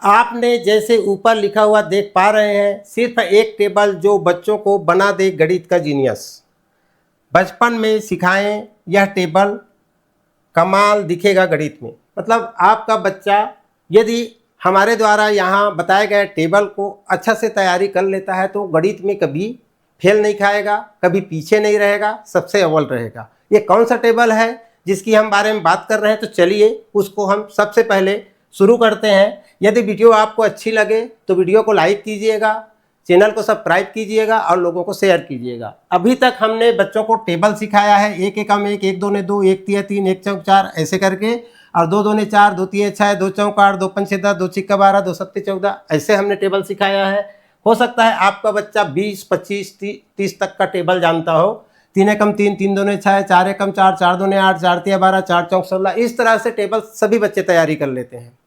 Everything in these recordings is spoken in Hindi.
आपने जैसे ऊपर लिखा हुआ देख पा रहे हैं, सिर्फ एक टेबल जो बच्चों को बना दे गणित का जीनियस। बचपन में सिखाएं यह टेबल, कमाल दिखेगा गणित में। मतलब आपका बच्चा यदि हमारे द्वारा यहाँ बताए गए टेबल को अच्छा से तैयारी कर लेता है तो गणित में कभी फेल नहीं खाएगा, कभी पीछे नहीं रहेगा, सबसे अव्वल रहेगा। ये कौन सा टेबल है जिसकी हम बारे में बात कर रहे हैं, तो चलिए उसको हम सबसे पहले शुरू करते हैं। यदि वीडियो आपको अच्छी लगे तो वीडियो को लाइक कीजिएगा, चैनल को सब्सक्राइब कीजिएगा और लोगों को शेयर कीजिएगा। अभी तक हमने बच्चों को टेबल सिखाया है, एक एकम एक, एक दूने दो, एक तिया तीन, एक चौक चार, ऐसे करके, और दो दूने चार, दो तिया छः, दो चौक आठ, दो पंचे 10, दो छिक्का 12, दो सत्ते 14, ऐसे हमने टेबल सिखाया है। हो सकता है आपका बच्चा 20, 25, 30 तक का टेबल जानता हो। तीन एकम तीन, तीन दूने छः, चार एकम चार, चार दूने आठ, चार तिया 12, चार चौक 16, इस तरह से टेबल सभी बच्चे तैयारी कर लेते हैं।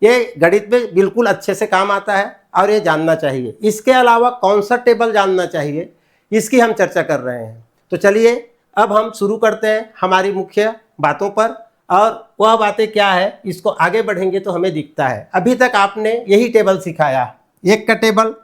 ये गणित में बिल्कुल अच्छे से काम आता है और ये जानना चाहिए। इसके अलावा कौन सा टेबल जानना चाहिए, इसकी हम चर्चा कर रहे हैं। तो चलिए अब हम शुरू करते हैं हमारी मुख्य बातों पर, और वह बातें क्या है इसको आगे बढ़ेंगे तो हमें दिखता है। अभी तक आपने यही टेबल सिखाया, एक का टेबल,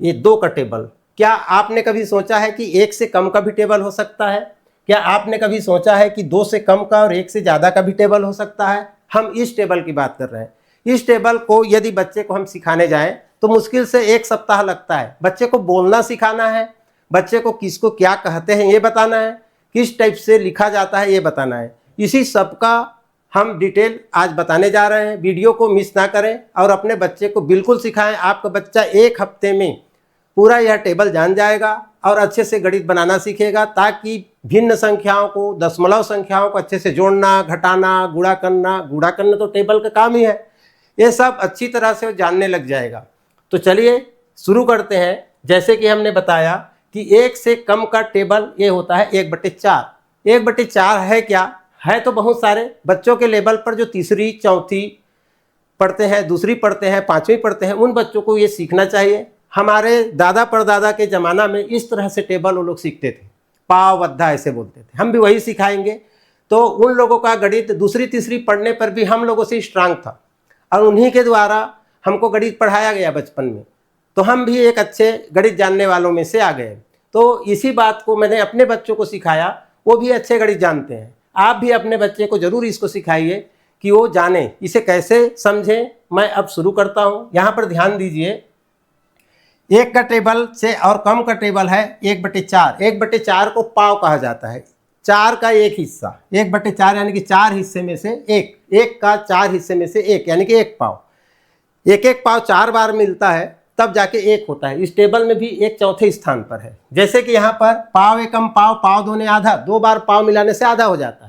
ये दो का टेबल। क्या आपने कभी सोचा है कि एक से कम का भी टेबल हो सकता है? क्या आपने कभी सोचा है कि दो से कम का और एक से ज़्यादा का भी टेबल हो सकता है? हम इस टेबल की बात कर रहे हैं। इस टेबल को यदि बच्चे को हम सिखाने जाएं तो मुश्किल से 1 सप्ताह लगता है। बच्चे को बोलना सिखाना है, बच्चे को किसको क्या कहते हैं ये बताना है, किस टाइप से लिखा जाता है ये बताना है। इसी सब का हम डिटेल आज बताने जा रहे हैं। वीडियो को मिस ना करें और अपने बच्चे को बिल्कुल सिखाएं। आपका बच्चा 1 हफ्ते में पूरा यह टेबल जान जाएगा और अच्छे से गणित बनाना सीखेगा, ताकि भिन्न संख्याओं को, दशमलव संख्याओं को अच्छे से जोड़ना, घटाना, गुणा करना तो टेबल का काम ही है। ये सब अच्छी तरह से जानने लग जाएगा। तो चलिए शुरू करते हैं। जैसे कि हमने बताया कि 1 से कम का टेबल ये होता है 1/4। 1/4 है क्या? है तो बहुत सारे बच्चों के लेवल पर जो तीसरी, चौथी पढ़ते हैं, दूसरी पढ़ते हैं, पाँचवीं पढ़ते हैं, उन बच्चों को ये सीखना चाहिए। हमारे दादा परदादा के ज़माना में इस तरह से टेबल वो लोग सीखते थे, पाव वद्धा ऐसे बोलते थे। हम भी वही सिखाएंगे। तो उन लोगों का गणित दूसरी तीसरी पढ़ने पर भी हम लोगों से स्ट्रांग था और उन्हीं के द्वारा हमको गणित पढ़ाया गया बचपन में, तो हम भी एक अच्छे गणित जानने वालों में से आ गए। तो इसी बात को मैंने अपने बच्चों को सिखाया, वो भी अच्छे गणित जानते हैं। आप भी अपने बच्चे को ज़रूर इसको सिखाइए कि वो जाने, इसे कैसे समझें। मैं अब शुरू करता हूँ। यहाँ पर ध्यान दीजिए, 1 का टेबल से और कम का टेबल है 1/4। 1/4 को पाव कहा जाता है, 4 का 1 हिस्सा। 1/4 यानी कि 4 हिस्से में से 1, 1 का 4 हिस्से में से 1 यानी कि 1 पाव। 1 पाव 4 बार मिलता है तब जाके 1 होता है। इस टेबल में भी 1 चौथे स्थान पर है। जैसे कि यहाँ पर पाव एकम पाव, पाव दूने आधा, 2 बार पाव मिलाने से आधा हो जाता है।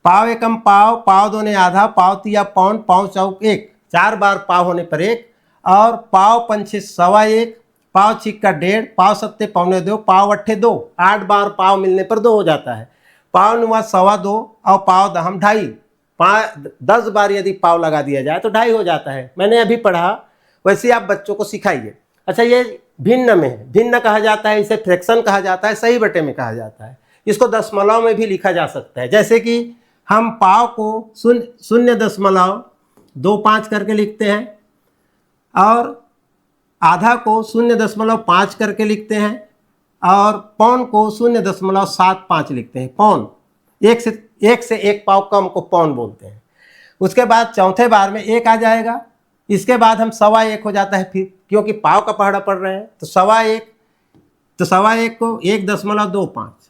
पाव एकम पाव, पाव दूने आधा, पाव तिया पौन, पाव चौक 1, 4 बार पाव होने पर 1, और पाव पंचे 1.25, पाव छिक्का 1.5, पाव सत्ते पौने 2, पाव अट्ठे 2, 8 बार पाव मिलने पर 2 हो जाता है। पाव नुआ 2.25 और पाव दहम 2.5, 10 बार यदि पाव लगा दिया जाए तो 2.5 हो जाता है। मैंने अभी पढ़ा, वैसे आप बच्चों को सिखाइए। अच्छा, ये भिन्न में है, भिन्न कहा जाता है, इसे फ्रैक्शन कहा जाता है, सही बटे में कहा जाता है। इसको दशमलव में भी लिखा जा सकता है। जैसे कि हम पाव को 0.25 करके लिखते हैं और आधा को 0.5 करके लिखते हैं और पौन को 0.75 लिखते हैं। पौन, एक से एक पाव कम को पौन बोलते हैं। उसके बाद चौथे बार में 1 आ जाएगा। इसके बाद हम 1.25 हो जाता है फिर, क्योंकि पाव का पहाड़ा पढ़ रहे हैं तो 1.25 को 1.25।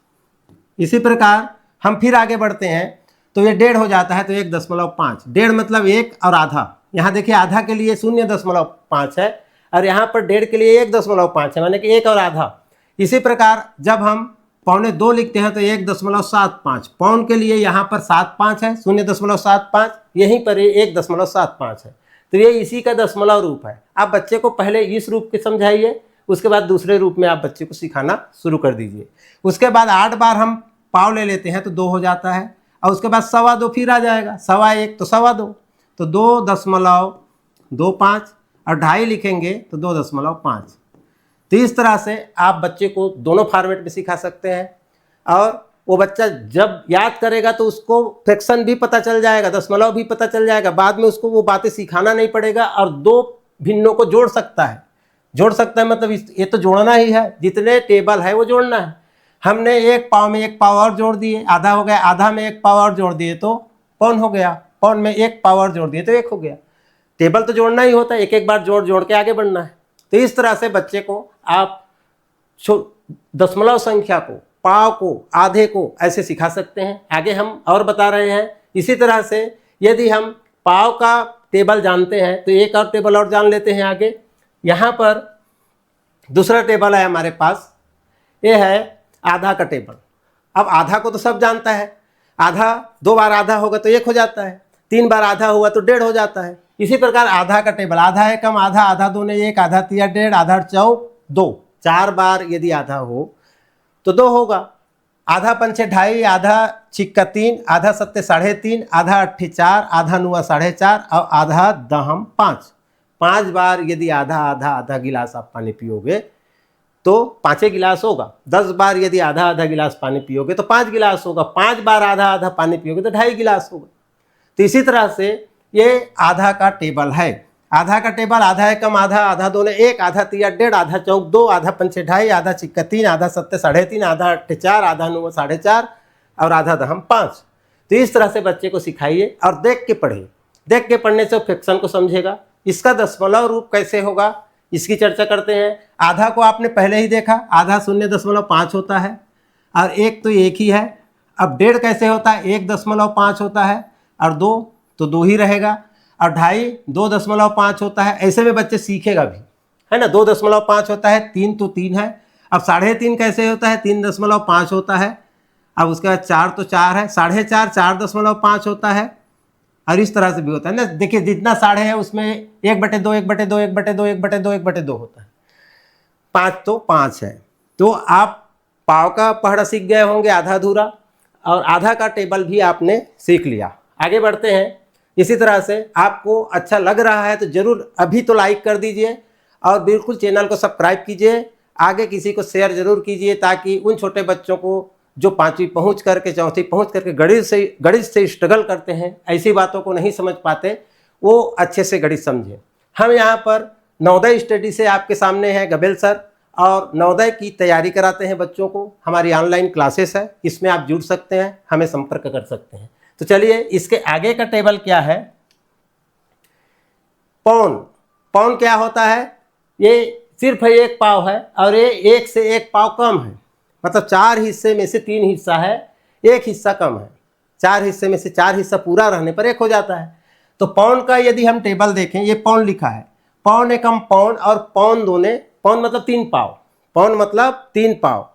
इसी प्रकार हम फिर आगे बढ़ते हैं तो ये 1.5 हो जाता है तो 1.5। 1.5 मतलब 1 और आधा। यहाँ देखिए आधा के लिए 0.5 है और यहाँ पर 1.5 के लिए 1.5 है, माने कि 1 और आधा। इसी प्रकार जब हम पौने 2 लिखते हैं तो 1.75। पौन के लिए यहाँ पर 7.5 है, 0.75, यहीं पर 1.75 है। तो ये इसी का दशमलव रूप है। आप बच्चे को पहले इस रूप के समझाइए, उसके बाद दूसरे रूप में आप बच्चे को सिखाना शुरू कर दीजिए। उसके बाद 8 बार हम पाव ले लेते हैं तो 2 हो जाता है और उसके बाद 2.25 फिर आ जाएगा। 1.25 तो 2.25, तो 2.25 और 2.5 लिखेंगे तो 2.5। तो इस तरह से आप बच्चे को दोनों फॉर्मेट में सिखा सकते हैं। और वो बच्चा जब याद करेगा तो उसको फ्रैक्शन भी पता चल जाएगा, दशमलव भी पता चल जाएगा, बाद में उसको वो बातें सिखाना नहीं पड़ेगा और दो भिन्नों को जोड़ सकता है। जोड़ सकता है मतलब ये तो जोड़ना ही है, जितने टेबल है वो जोड़ना है। हमने एक पाव में एक पाव और जोड़ दिए, आधा हो गया, आधा में एक पाव और जोड़ दिए तो पौन हो गया, पौन में एक पाव और जोड़ दिए तो 1 हो गया। टेबल तो जोड़ना ही होता है, एक एक बार जोड़ जोड़ के आगे बढ़ना है। तो इस तरह से बच्चे को आप दशमलव संख्या को, पाव को, आधे को ऐसे सिखा सकते हैं। आगे हम और बता रहे हैं। इसी तरह से यदि हम पाव का टेबल जानते हैं तो एक और टेबल और जान लेते हैं आगे। यहाँ पर दूसरा टेबल है हमारे पास, ये है आधा का टेबल। अब आधा को तो सब जानता है, आधा 2 बार आधा होगा तो 1 हो जाता है, 3 बार आधा हुआ तो 1.5 हो जाता है। इसी प्रकार आधा का टेबल, आधा है कम, आधा, आधा दूने 1, आधा तिया 1.5, आधा चौक 2, 4 बार यदि आधा हो तो 2 होगा। आधा पंचे 2.5, आधा छिक्का 3, आधा सत्ते 3.5, आधा अट्ठी 4, आधा नुआ 4.5 और आधा दहम 5। 5 बार यदि आधा आधा आधा गिलास आप पानी पियोगे तो 5 गिलास होगा। 10 बार यदि आधा आधा गिलास पानी पियोगे तो 5 गिलास होगा। 5 बार आधा आधा पानी पियोगे तो 2.5 गिलास होगा। तो इसी तरह से ये आधा का टेबल है। आधा का टेबल, आधा है कम, आधा, आधा दूने 1, आधा तिया 1.5, आधा चौक 2, आधा पंचे 2.5, आधा छिक्का 3, आधा सत्ते 3.5, आधा अट्ठे 4, आधा नुआ 4.5 और आधा दहम 5। तो इस तरह से बच्चे को सिखाइए और देख के पढ़िए। देख के पढ़ने से फ्रैक्शन को समझेगा। इसका दशमलव रूप कैसे होगा इसकी चर्चा करते हैं। आधा को आपने पहले ही देखा, आधा 0.5 होता है और 1 तो 1 ही है। अब 1.5 कैसे होता है, 1.5 होता है और 2 तो 2 ही रहेगा और 2.5 2.5 होता है। ऐसे में बच्चे सीखेगा भी, है ना। 2.5 होता है, 3 तो 3 है। अब 3.5 कैसे होता है, 3.5 होता है। अब उसके बाद 4 तो 4 है, 4.5 4.5 होता है और इस तरह से भी होता है ना। देखिए जितना 1.5 है उसमें 1/2 1/2 1/2 1/2 1/2 होता है, 5 तो 5 है। तो आप पाव का पढ़ा सीख गए होंगे आधा अधूरा, और आधा का टेबल भी आपने सीख लिया। आगे बढ़ते हैं। इसी तरह से आपको अच्छा लग रहा है तो ज़रूर अभी तो लाइक कर दीजिए और बिल्कुल चैनल को सब्सक्राइब कीजिए। आगे किसी को शेयर ज़रूर कीजिए ताकि उन छोटे बच्चों को जो 5वीं पहुँच करके, 4वीं पहुँच करके गणित से स्ट्रगल करते हैं, ऐसी बातों को नहीं समझ पाते, वो अच्छे से गणित समझें। हम यहाँ पर नवोदय स्टडी से आपके सामने हैं गबेल सर, और नवोदय की तैयारी कराते हैं बच्चों को। हमारी ऑनलाइन क्लासेस है, इसमें आप जुड़ सकते हैं, हमें संपर्क कर सकते हैं। तो चलिए इसके आगे का टेबल क्या है, पौन। पौन क्या होता है, ये सिर्फ 1 पाव है और ये 1 से 1 पाव कम है। मतलब 4 हिस्से में से 3 हिस्सा है, 1 हिस्सा कम है। 4 हिस्से में से 4 हिस्सा पूरा रहने पर 1 हो जाता है। तो पौन का यदि हम टेबल देखें, ये पौन लिखा है, पौन एकम पौन और पौन दूने, पौन मतलब 3 पाव, पौन मतलब 3 पाव।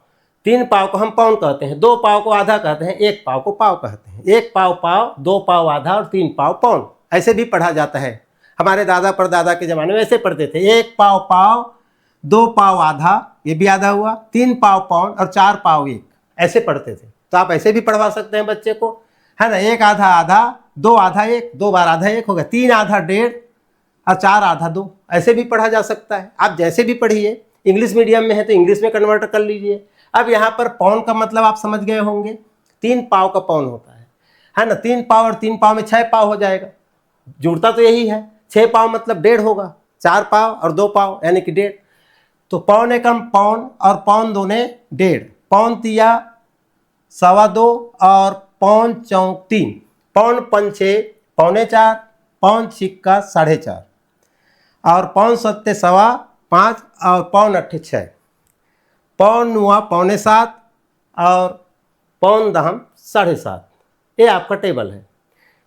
3 पाव को हम पौन कहते हैं, 2 पाव को आधा कहते हैं, 1 पाव को पाव कहते हैं। 1 पाव पाव, 2 पाव आधा और 3 पाव पौन, ऐसे भी पढ़ा जाता है। हमारे दादा परदादा के ज़माने में ऐसे पढ़ते थे, 1 पाव पाव, 2 पाव आधा, ये भी आधा हुआ, 3 पाव पौन और 4 पाव 1, ऐसे पढ़ते थे। तो आप ऐसे भी पढ़वा सकते हैं बच्चे को, है ना। 1 आधा आधा, 2 आधा 1, 2 बार आधा 1 हो गया, 3 आधा 1.5 और 4 आधा 2, ऐसे भी पढ़ा जा सकता है। आप जैसे भी पढ़िए। इंग्लिश मीडियम में है तो इंग्लिश में कन्वर्ट कर लीजिए। अब यहाँ पर पौन का मतलब आप समझ गए होंगे, 3 पाव का पौन होता है ना। 3 पाव और 3 पाव में 6 पाव हो जाएगा, जुड़ता तो यही है। 6 पाव मतलब 1.5 होगा, 4 पाव और 2 पाव यानी कि 1.5। तो पौन एकम पौन और पौन दूने 1.5, पौन तिया 2.25 और पौन चौक 3, पौन पंचे 3.25, पौन छिक्का 4.5 और पौन सत्ते 5.25 और पौन अट्ठे 6, पौन नुआ 6.25 और पौन दहम 7.5। ये आपका टेबल है।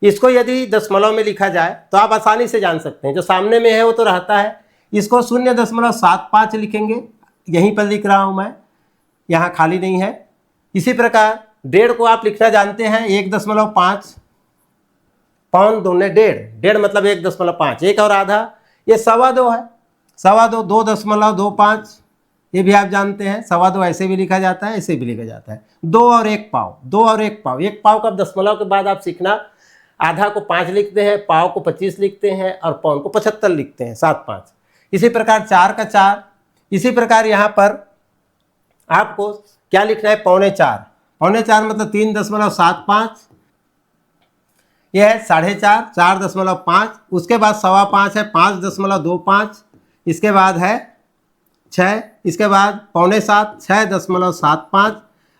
इसको यदि दशमलव में लिखा जाए तो आप आसानी से जान सकते हैं। जो सामने में है वो तो रहता है, इसको 0.75 लिखेंगे, यहीं पर लिख रहा हूँ मैं, यहाँ खाली नहीं है। इसी प्रकार 1.5 को आप लिखना जानते हैं, 1.5, पौन दूने 1.5, 1.5 मतलब 1.5, 1 और आधा ये 2.25 है, 2.25, 2.25, ये भी आप जानते हैं। 2.25 ऐसे भी लिखा जाता है, ऐसे भी लिखा जाता है। 2 और 1 पाव, 2 और 1 पाव, 1 पाव का दशमलव के बाद आप सीखना, आधा को 5 लिखते हैं, पाव को 25 लिखते हैं और पौन को 75 लिखते हैं, 7-5। इसी प्रकार 4 का 4। इसी प्रकार यहाँ पर आपको क्या लिखना है, 3.25, 4.25 मतलब 3.75, यह है 4.5, 4.5, उसके बाद 5.25 है 5.25, इसके बाद है 6, इसके बाद 6.75, 6.75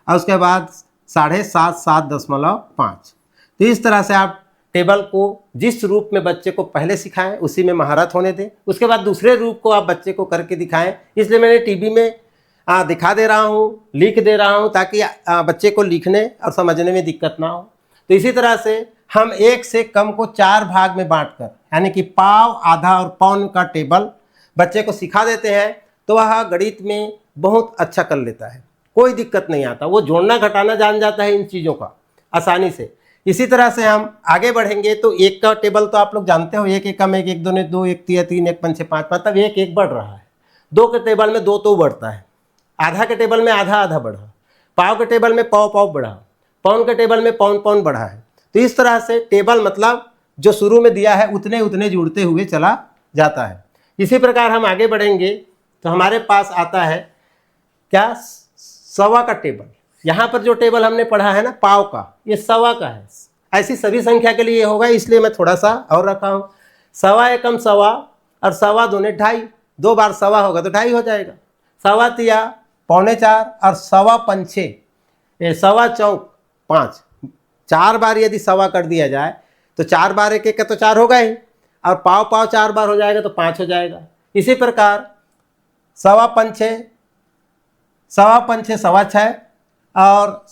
और उसके बाद 7.5, 7.5। तो इस तरह से आप टेबल को जिस रूप में बच्चे को पहले सिखाएं उसी में महारत होने दें, उसके बाद दूसरे रूप को आप बच्चे को करके दिखाएं। इसलिए मैंने टीवी में दिखा दे रहा हूँ, लिख दे रहा हूँ, ताकि बच्चे को लिखने और समझने में दिक्कत ना हो। तो इसी तरह से हम 1 से कम को 4 भाग में बांटकर, यानी कि पाव, आधा और पौन का टेबल बच्चे को सिखा देते हैं, तो वह गणित में बहुत अच्छा कर लेता है, कोई दिक्कत नहीं आता। वो जोड़ना घटाना जान जाता है इन चीज़ों का आसानी से। इसी तरह से हम आगे बढ़ेंगे तो 1 का टेबल तो आप लोग जानते हो, 1 एकम 1, 1 दूने 2, 1 तिया 3, 1 पंचे 5, मतलब 1 1 बढ़ रहा है। 2 के टेबल में 2 तो बढ़ता है, आधा के टेबल में आधा आधा बढ़ा, पाव के टेबल में पाव पाव बढ़ा, पौन के टेबल में पौन पौन बढ़ा है। तो इस तरह से टेबल मतलब जो शुरू में दिया है उतने उतने जुड़ते हुए चला जाता है। इसी प्रकार हम आगे बढ़ेंगे तो हमारे पास आता है क्या, सवा का टेबल। यहाँ पर जो टेबल हमने पढ़ा है ना पाव का, ये सवा का है। ऐसी सभी संख्या के लिए होगा, इसलिए मैं थोड़ा सा और रखा हूँ। 1.25 एकम 1.25 और 1.25 दूने 2.5, 2 बार 1.25 होगा तो 2.5 हो जाएगा। 1.25 तिया 4.25 और 1.25 पंचे 1.25 चौक 5, 4 बार यदि 1.25 कर दिया जाए तो 4 बार 1 1 का तो 4 होगा ही, और पाव पाव 4 बार हो जाएगा तो 5 हो जाएगा। इसी प्रकार 1.25 पंचे 6.25 और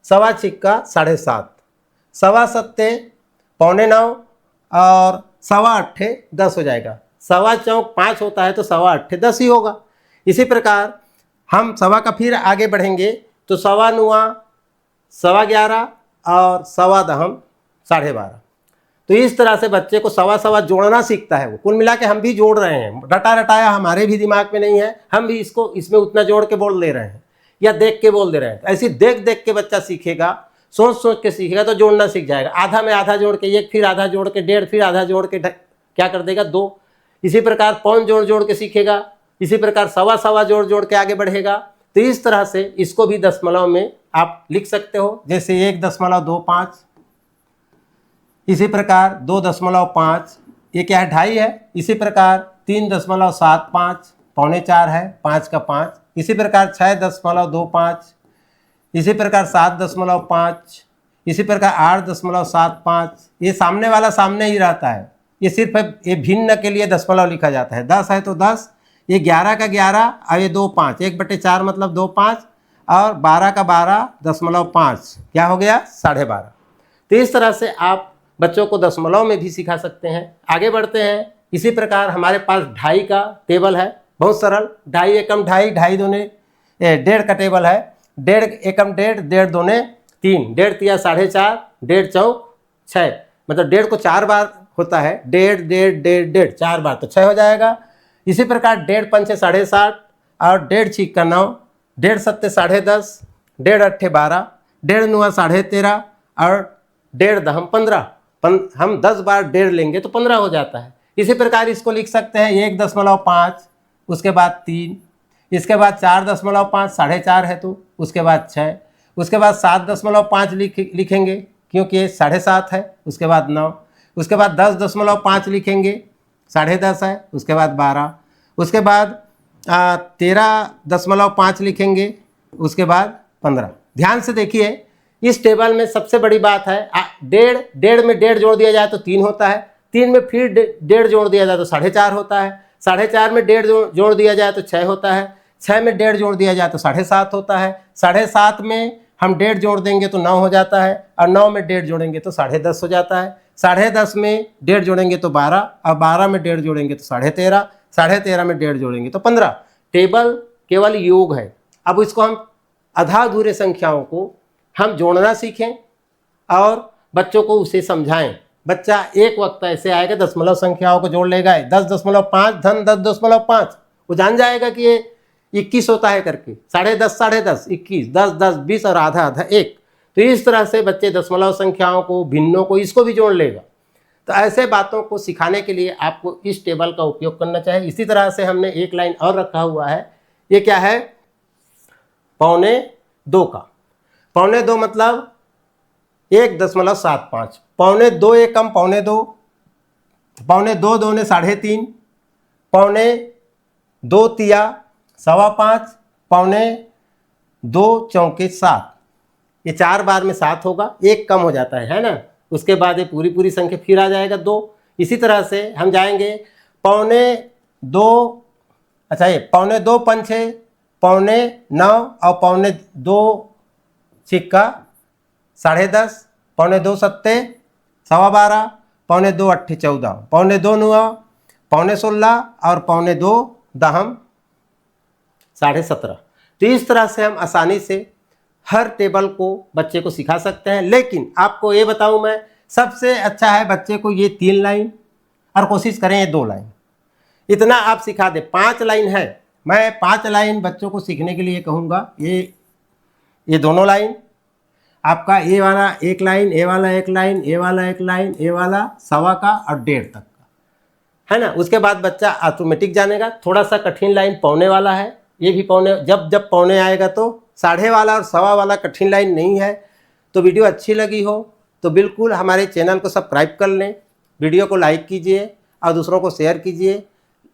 1.25 छिक्का 7.5, 1.25 सत्ते 9.25 और 1.25 10 हो जाएगा। 1.25 चौक 5 होता है तो 1.25 10 ही होगा। इसी प्रकार हम 1.25 का फिर आगे बढ़ेंगे तो 1.25 11 और 1.25 12.5। तो इस तरह से बच्चे को 1.25 जोड़ना सीखता है। वो कुल मिला के हम भी जोड़ रहे हैं, रटा रटाया हमारे भी दिमाग में नहीं है, हम भी इसको इसमें उतना जोड़ के बोल ले रहे हैं या देख के बोल दे रहे हैं। तो ऐसे देख देख के बच्चा सीखेगा, सोच सोच के सीखेगा तो जोड़ना सीख जाएगा। आधा में आधा जोड़ के 1, फिर आधा जोड़ के 1.5, फिर आधा जोड़ के क्या कर देगा 2। इसी प्रकार पौन जोड़ जोड़ के सीखेगा, इसी प्रकार 1.25 जोड़ जोड़ के आगे बढ़ेगा। तो इस तरह से इसको भी दशमलव में आप लिख सकते हो, जैसे 1.25, इसी प्रकार 2.5, ये क्या है 2.5 है। इसी प्रकार 3.75, 4.25 है, 5 का 5। इसी प्रकार 6.25, इसी प्रकार 7.5, इसी प्रकार 8.75। ये सामने वाला सामने ही रहता है, ये सिर्फ ये भिन्न के लिए दशमलव लिखा जाता है। 10 है तो 10, ये 11 का 11 और ये 2 5, 1/4 मतलब 2 5 और 12 का 12.5, क्या हो गया 12.5। तो इस तरह से आप बच्चों को दशमलव में भी सिखा सकते हैं। आगे बढ़ते हैं। इसी प्रकार हमारे पास 2.5 का टेबल है, बहुत सरल। 2.5 एकम 2.5, 2.5 दूने 1.5 का टेबल है। 1.5 एकम 1.5, 1.5 दूने 3, 1.5 तिया 4.5, 1.5 चौक 6, मतलब 1.5 को 4 बार होता है। 1.5 1.5 1.5 1.5 4 बार तो 6 हो जाएगा। इसी प्रकार 1.5 पंचे 7.5 और 1.5 छिक्का 9, 1.5 सत्ते 10.5, 1.5 अट्ठे 12, 1.5 नुआ 13.5 और 1.5 दहम 15। हम 10 बार 1.5 लेंगे तो 15 हो जाता है। इसी प्रकार इसको लिख सकते हैं 1.5, उसके बाद 3, इसके बाद 4.5, 4.5 है तो उसके बाद 6, उसके बाद 7.5 लिखेंगे क्योंकि ये 7.5 है, उसके बाद 9, उसके बाद 10.5 लिखेंगे, 10.5 है, उसके बाद 12, उसके बाद 13.5 लिखेंगे, उसके बाद 15। ध्यान से देखिए, इस टेबल में सबसे बड़ी बात है 1.5 में 1.5 जोड़ दिया जाए तो 3 होता है, 3 में फिर 1.5 जोड़ दिया जाए तो 4.5 होता है, 4.5 में 1.5 जोड़ दिया जाए तो 6 होता है, 6 में 1.5 जोड़ दिया जाए तो 7.5 होता है, 7.5 में हम 1.5 जोड़ देंगे तो 9 हो जाता है, और 9 में 1.5 जोड़ेंगे तो 10.5 हो जाता है, 10.5 में 1.5 जोड़ेंगे तो 12, और 12 में 1.5 जोड़ेंगे तो 13.5, 13.5 में 1.5 जोड़ेंगे तो 15। टेबल केवल योग है। अब इसको हम आधा अधूरे संख्याओं को हम जोड़ना सीखें और बच्चों को उसे समझाएं। बच्चा एक वक्त ऐसे आएगा दशमलव संख्याओं को जोड़ लेगा, 10.5 धन 10.5, वो जान जाएगा कि ये 21 होता है करके, 10.5, 21, 10 10 20 और आधा आधा 1। तो इस तरह से बच्चे दशमलव संख्याओं को, भिन्नों को, इसको भी जोड़ लेगा। तो ऐसे बातों को सिखाने के लिए आपको इस टेबल का उपयोग करना चाहिए। इसी तरह से हमने एक लाइन और रखा हुआ है, ये क्या है 1.25 का। पौने 2 मतलब 1.75, पौने 2 एकम पौने 2, पौने 2 दूने 3.5, पौने 2 तिया 5.25, पौने 2 चौके 7। ये 4 बार में 7 होगा, एक कम हो जाता है ना। उसके बाद ये पूरी संख्या फिर आ जाएगा 2। इसी तरह से हम जाएंगे पौने 2, अच्छा ये पौने 2 पंचे पौने 9 और पौने 2 सिक्का 10.5, पौने 2 सत्ते 12.25, पौने 2 अट्ठे 14, पौने 2 9, पौने 16 और पौने 2 दहम 17.5। तो इस तरह से हम आसानी से हर टेबल को बच्चे को सिखा सकते हैं। लेकिन आपको ये बताऊं मैं, सबसे अच्छा है बच्चे को ये 3 लाइन, और कोशिश करें ये 2 लाइन, इतना आप सिखा दें। 5 लाइन है, मैं 5 लाइन बच्चों को सीखने के लिए कहूँगा। ये दोनों लाइन आपका, ए वाला 1 लाइन, ए वाला 1 लाइन, ए वाला 1 लाइन, ए वाला 1.25 का और 1.5 तक का, है ना। उसके बाद बच्चा ऑटोमेटिक जानेगा। थोड़ा सा कठिन लाइन पौने वाला है, ये भी पौने, जब पौने आएगा तो 1.5 वाला और 1.25 वाला कठिन लाइन नहीं है। तो वीडियो अच्छी लगी हो तो बिल्कुल हमारे चैनल को सब्सक्राइब कर लें, वीडियो को लाइक कीजिए और दूसरों को शेयर कीजिए।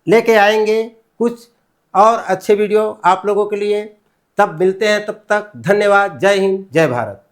लेके आएंगे कुछ और अच्छे वीडियो आप लोगों के लिए। तब मिलते हैं, तब तक धन्यवाद। जय हिंद, जय भारत।